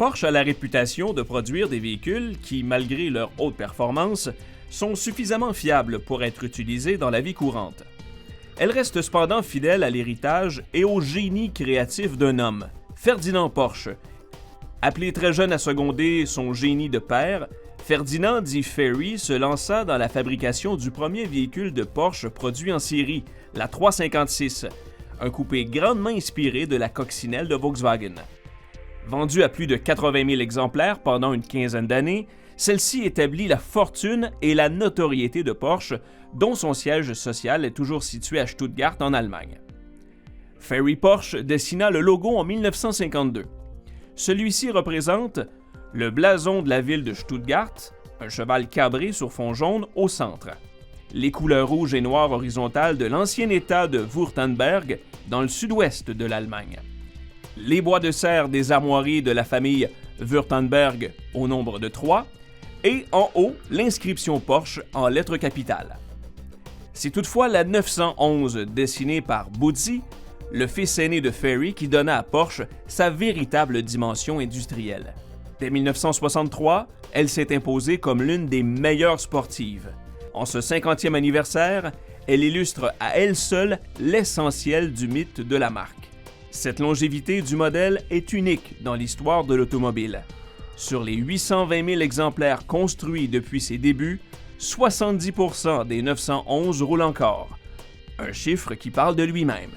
Porsche a la réputation de produire des véhicules qui, malgré leur haute performance, sont suffisamment fiables pour être utilisés dans la vie courante. Elle reste cependant fidèle à l'héritage et au génie créatif d'un homme, Ferdinand Porsche. Appelé très jeune à seconder son génie de père, Ferdinand dit Ferry se lança dans la fabrication du premier véhicule de Porsche produit en série, la 356, un coupé grandement inspiré de la coccinelle de Volkswagen. Vendue à plus de 80 000 exemplaires pendant une quinzaine d'années, celle-ci établit la fortune et la notoriété de Porsche, dont son siège social est toujours situé à Stuttgart en Allemagne. Ferry Porsche dessina le logo en 1952. Celui-ci représente le blason de la ville de Stuttgart, un cheval cabré sur fond jaune au centre. Les couleurs rouges et noires horizontales de l'ancien État de Württemberg dans le sud-ouest de l'Allemagne. Les bois de serre des armoiries de la famille Württemberg au nombre de 3, et en haut, l'inscription Porsche en lettres capitales. C'est toutefois la 911 dessinée par Buzzi, le fils aîné de Ferry, qui donna à Porsche sa véritable dimension industrielle. Dès 1963, elle s'est imposée comme l'une des meilleures sportives. En ce 50e anniversaire, elle illustre à elle seule l'essentiel du mythe de la marque. Cette longévité du modèle est unique dans l'histoire de l'automobile. Sur les 820 000 exemplaires construits depuis ses débuts, 70% des 911 roulent encore. Un chiffre qui parle de lui-même.